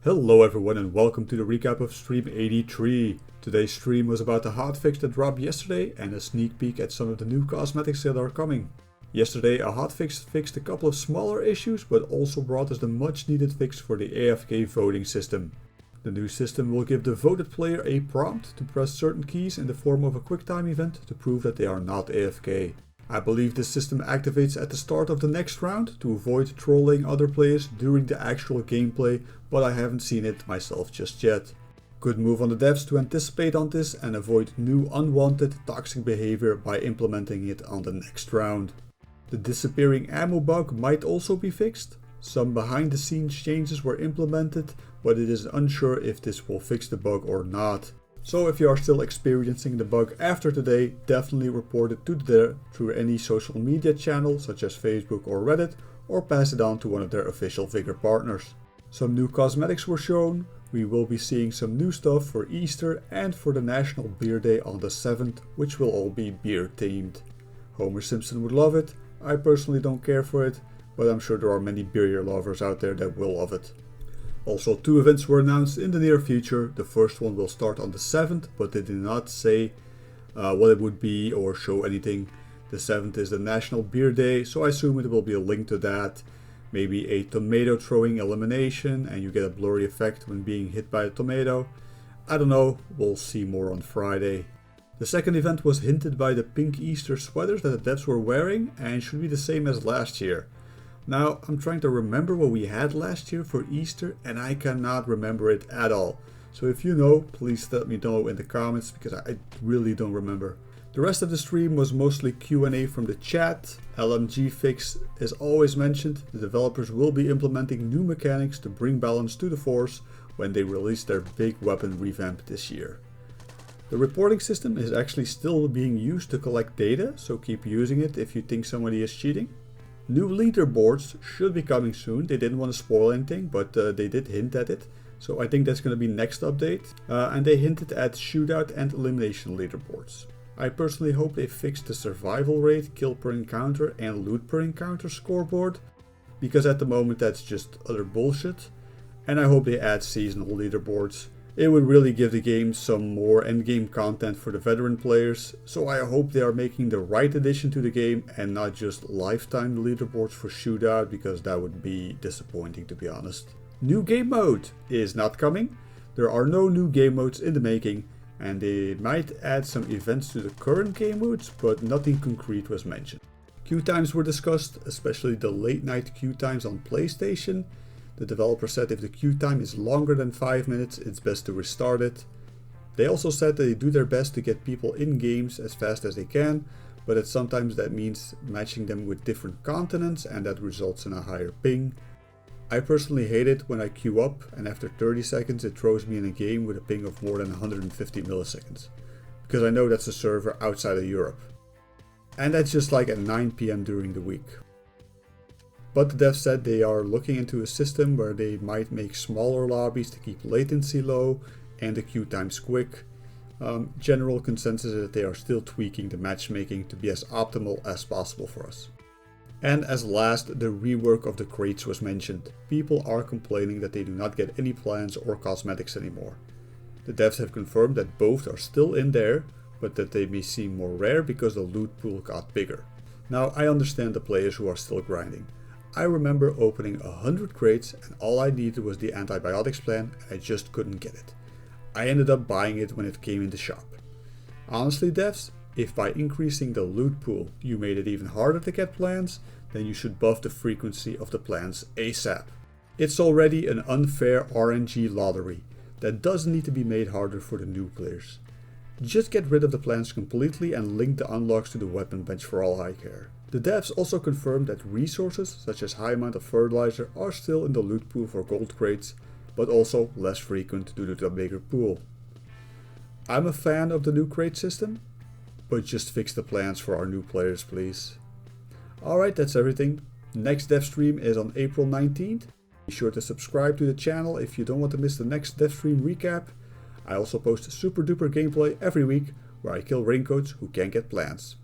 Hello everyone and welcome to the recap of stream 83. Today's stream was about the hotfix that dropped yesterday and a sneak peek at some of the new cosmetics that are coming. Yesterday a hotfix fixed a couple of smaller issues but also brought us the much needed fix for the AFK voting system. The new system will give the voted player a prompt to press certain keys in the form of a QuickTime event to prove that they are not AFK. I believe this system activates at the start of the next round to avoid trolling other players during the actual gameplay, but I haven't seen it myself just yet. Good move on the devs to anticipate on this and avoid new unwanted toxic behavior by implementing it on the next round. The disappearing ammo bug might also be fixed. Some behind the scenes changes were implemented, but it is unsure if this will fix the bug or not. So if you are still experiencing the bug after today, definitely report it to them through any social media channel such as Facebook or Reddit, or pass it on to one of their official Vigor partners. Some new cosmetics were shown. We will be seeing some new stuff for Easter and for the National Beer Day on the 7th, which will all be beer themed. Homer Simpson would love it. I personally don't care for it, but I'm sure there are many beer lovers out there that will love it. Also, two events were announced in the near future. The first one will start on the 7th, but they did not say what it would be or show anything. The 7th is the National Beer Day, so I assume it will be a link to that. Maybe a tomato throwing elimination and you get a blurry effect when being hit by a tomato. I don't know, we'll see more on Friday. The second event was hinted by the pink Easter sweaters that the devs were wearing and should be the same as last year. Now, I'm trying to remember what we had last year for Easter and I cannot remember it at all. So if you know, please let me know in the comments because I really don't remember. The rest of the stream was mostly Q&A from the chat. LMG fix is always mentioned. The developers will be implementing new mechanics to bring balance to the force when they release their big weapon revamp this year. The reporting system is actually still being used to collect data, so keep using it if you think somebody is cheating. New leaderboards should be coming soon. They didn't want to spoil anything, but they did hint at it. So I think that's going to be next update. And they hinted at shootout and elimination leaderboards. I personally hope they fix the survival rate, kill per encounter and loot per encounter scoreboard. Because at the moment that's just utter bullshit. And I hope they add seasonal leaderboards. It would really give the game some more endgame content for the veteran players, so I hope they are making the right addition to the game and not just lifetime leaderboards for shootout, because that would be disappointing to be honest. New game mode is not coming. There are no new game modes in the making, and they might add some events to the current game modes, but nothing concrete was mentioned. Queue times were discussed, especially the late night queue times on PlayStation. The developer said if the queue time is longer than 5 minutes, it's best to restart it. They also said that they do their best to get people in games as fast as they can, but that sometimes that means matching them with different continents and that results in a higher ping. I personally hate it when I queue up and after 30 seconds it throws me in a game with a ping of more than 150 milliseconds, because I know that's a server outside of Europe. And that's just like at 9 PM during the week. But the devs said they are looking into a system where they might make smaller lobbies to keep latency low and the queue times quick. General consensus is that they are still tweaking the matchmaking to be as optimal as possible for us. And as last, the rework of the crates was mentioned. People are complaining that they do not get any plans or cosmetics anymore. The devs have confirmed that both are still in there, but that they may seem more rare because the loot pool got bigger. Now I understand the players who are still grinding. I remember opening 100 crates and all I needed was the antibiotics plan and I just couldn't get it. I ended up buying it when it came in the shop. Honestly devs, if by increasing the loot pool you made it even harder to get plans, then you should buff the frequency of the plans ASAP. It's already an unfair RNG lottery that doesn't need to be made harder for the new players. Just get rid of the plans completely and link the unlocks to the weapon bench for all I care. The devs also confirmed that resources such as high amount of fertilizer are still in the loot pool for gold crates, but also less frequent due to the bigger pool. I'm a fan of the new crate system, but just fix the plans for our new players please. Alright, that's everything. Next dev stream is on April 19th. Be sure to subscribe to the channel if you don't want to miss the next dev stream recap. I also post super duper gameplay every week where I kill raincoats who can't get plans.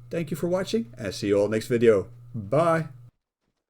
Thank you for watching and see you all next video. Bye!